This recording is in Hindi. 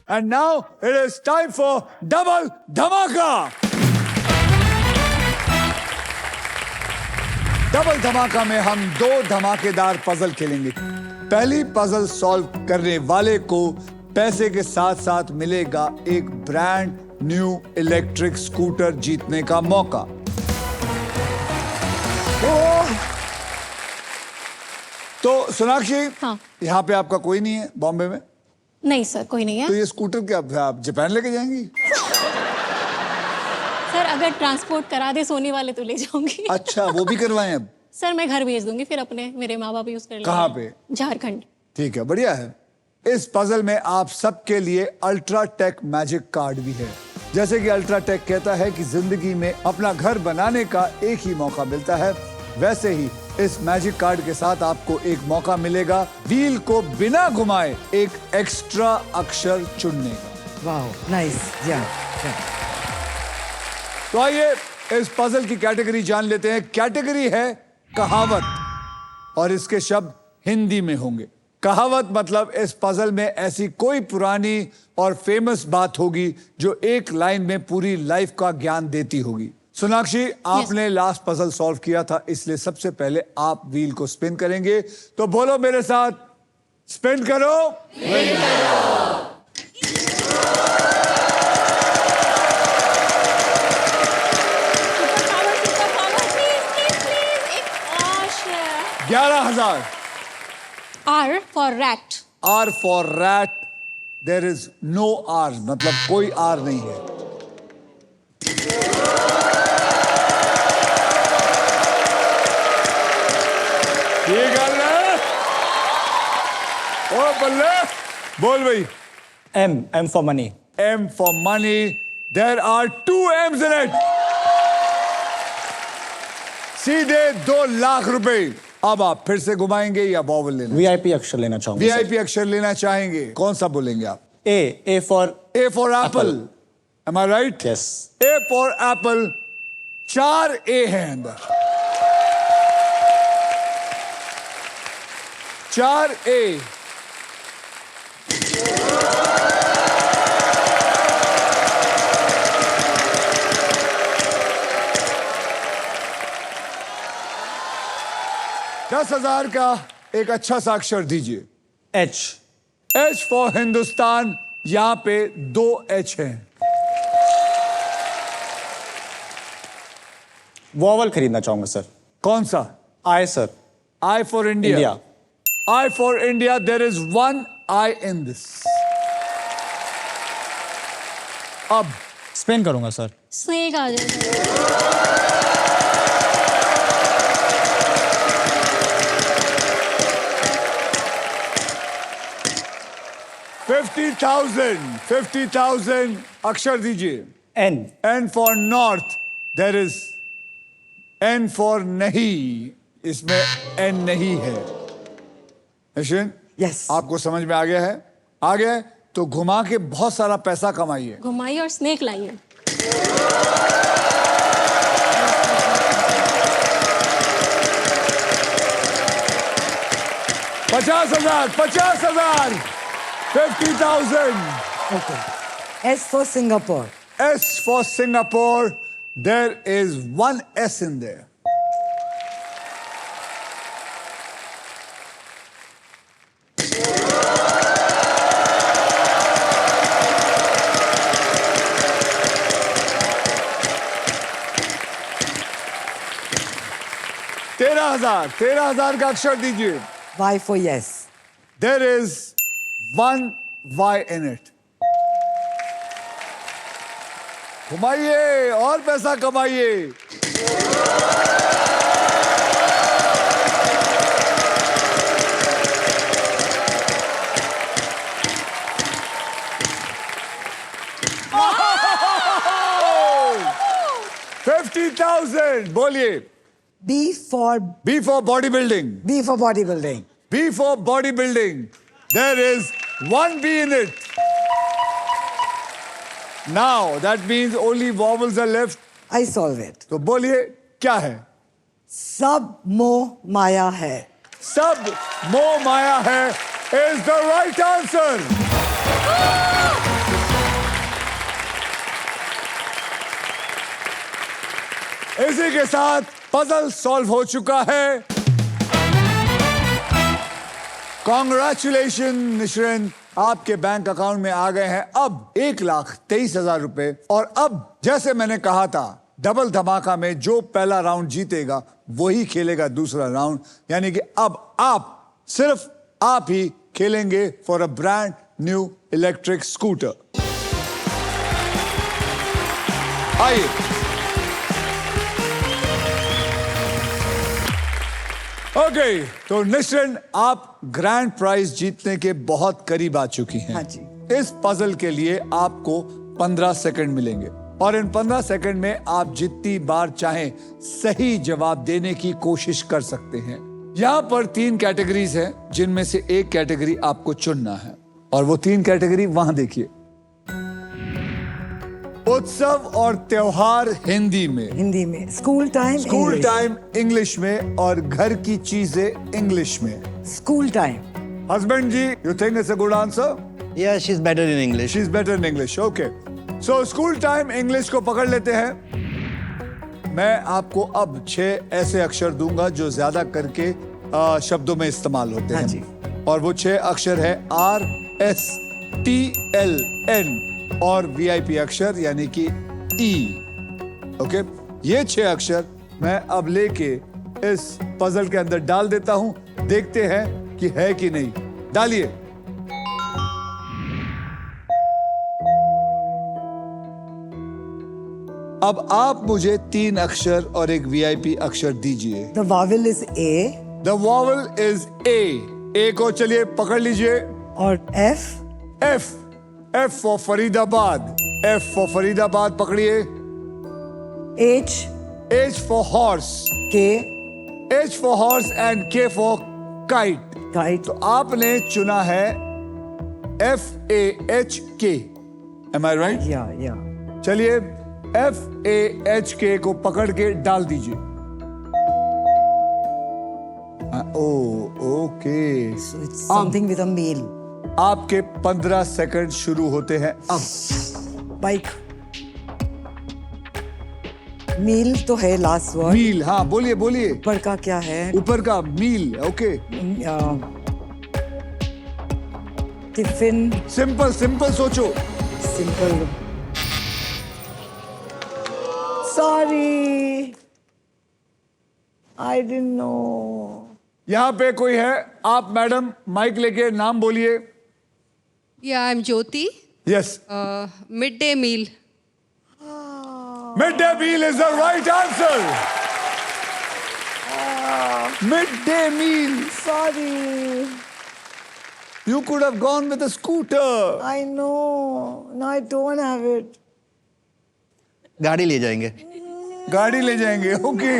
And now it is time for double धमाका. डबल धमाका में हम दो धमाकेदार पजल खेलेंगे. पहली पजल सॉल्व करने वाले को पैसे के साथ साथ मिलेगा एक ब्रांड न्यू इलेक्ट्रिक स्कूटर जीतने का मौका. तो सोनाक्षी, हाँ. यहाँ पे आपका कोई नहीं है बॉम्बे में? नहीं सर, कोई नहीं है. तो ये स्कूटर क्या आप जापान लेके जाएंगी? सर अगर ट्रांसपोर्ट करा दे सोनी वाले तो ले जाऊंगी. अच्छा, वो भी करवाएं अब? सर मैं घर भेज दूंगी, फिर अपने मेरे माँ बाप यूज कर लेंगे. कहाँ पे? झारखंड. ठीक है, बढ़िया है. इस पजल में आप सबके लिए अल्ट्राटेक मैजिक कार्ड भी है. जैसे कि अल्ट्राटेक कहता है कि जिंदगी में अपना घर बनाने का एक ही मौका मिलता है, वैसे ही इस मैजिक कार्ड के साथ आपको एक मौका मिलेगा व्हील को बिना घुमाए एक एक्स्ट्रा अक्षर चुनने का. Wow, nice. या तो आइए इस पजल की कैटेगरी जान लेते हैं. कैटेगरी है कहावत और इसके शब्द हिंदी में होंगे. कहावत मतलब इस पजल में ऐसी कोई पुरानी और फेमस बात होगी जो एक लाइन में पूरी लाइफ का ज्ञान देती होगी. सोनाक्षी, आपने लास्ट पजल सॉल्व किया था, इसलिए सबसे पहले आप व्हील को स्पिन करेंगे. तो बोलो मेरे साथ, स्पिन करो. सुपर पावर, प्लीज एक और share. 11,000. R for rat. R for rat. There is no R, मतलब कोई R नहीं है. ये गल है. ओ बल्ले, बोल भाई. M for money. M for money. There are 2 M's in it. सीधे 2 लाख रुपए. अब आप फिर से घुमाएंगे या वॉवल लेना? VIP अक्षर लेना चाहूंगा. VIP अक्षर लेना चाहेंगे. कौन सा बोलेंगे आप? A for A for apple. Am I right? yes. A for apple. 4 A है अंदर. 4 A. $10,000 का एक अच्छा सा अक्षर दीजिए. H. H for Hindustan. यहां पे 2 H हैं. वॉवल खरीदना चाहूंगा सर. कौन सा? I sir. I for India. India. I for India. There is 1 I in this. अब स्पेन करूंगा सर. स्नेक आ जाएगा. 50,000 अक्षर दीजिए. N. N for north. There is N for नहीं. इसमें N नहीं है. अश्विन, यस. आपको समझ में आ गया है? आ गया है? तो घुमा के बहुत सारा पैसा कमाइए. घुमाइए और स्नेक लाइए. $50,000. 50,000. Okay. S for Singapore. S for Singapore. There is 1 S in there. $13,000 का अक्षर दीजिए. Y for yes. There is 1 Y in it. घुमाइए और पैसा कमाइए. $50,000. बोलिए. B for body building. B for bodybuilding. B for bodybuilding. There is 1 B in it. Now that means only vowels are left. I solve it. तो बोलिए क्या है? सब मोह माया है. सब मोह माया है is the right answer. इसी के साथ पजल सॉल्व हो चुका है। कॉन्ग्रेचुलेशन निश्रिन, आपके बैंक अकाउंट में आ गए हैं अब 1,23,000 रुपए। और अब जैसे मैंने कहा था, डबल धमाका में जो पहला राउंड जीतेगा वही खेलेगा दूसरा राउंड। यानी कि अब आप, सिर्फ आप ही खेलेंगे for a brand new electric scooter. आइए। ओके, तो निश्चित आप ग्रैंड प्राइज जीतने के बहुत करीब आ चुकी हैं। हाँ जी। इस पजल के लिए आपको 15 सेकंड मिलेंगे और इन 15 सेकंड में आप जितनी बार चाहें सही जवाब देने की कोशिश कर सकते हैं। यहाँ पर 3 कैटेगरीज हैं जिनमें से एक कैटेगरी आपको चुनना है और वो 3 कैटेगरी वहां देखिए। उत्सव और त्योहार हिंदी में, हिंदी में। School time school time English में और घर की चीजें इंग्लिश में। School time. Husband ji, you think it's a good answer? Yeah, she's better in English. She is better in English. Okay, so school time English को पकड़ लेते हैं। मैं आपको अब 6 ऐसे अक्षर दूंगा जो ज्यादा करके शब्दों में इस्तेमाल होते हाँ हैं जी। और वो 6 अक्षर है RSTLN और VIP अक्षर यानी कि E। ओके, ये 6 अक्षर मैं अब लेके इस पजल के अंदर डाल देता हूं। देखते हैं कि है कि नहीं। डालिए। अब आप मुझे 3 अक्षर और एक VIP अक्षर दीजिए। The vowel is A the vowel is A. A को चलिए पकड़ लीजिए। और F. F, F for Faridabad. F for Faridabad पकड़िए। H. H for horse. K. H for horse and K for kite. Kite. तो आपने चुना है FAHK। Am I right? या चलिए FAHK को पकड़ के डाल दीजिए। ओके, समथिंग विद अ मील। आपके 15 सेकंड शुरू होते हैं अब। बाइक। मील तो है लास्ट वर्ड। मील, हाँ बोलिए बोलिए। ऊपर का क्या है? ऊपर का meal. Okay, tiffin. Simple simple सोचो। Simple. Sorry, I didn't know. यहाँ पे कोई है? आप मैडम माइक लेके नाम बोलिए। Yeah, I'm Jyoti. Yes, Midday meal. Mid day meal is the right answer. Mid day meal. Sorry, You could have gone with a scooter. I know. No, I don't have it. गाड़ी ले जाएंगे। गाड़ी ले जाएंगे। ओके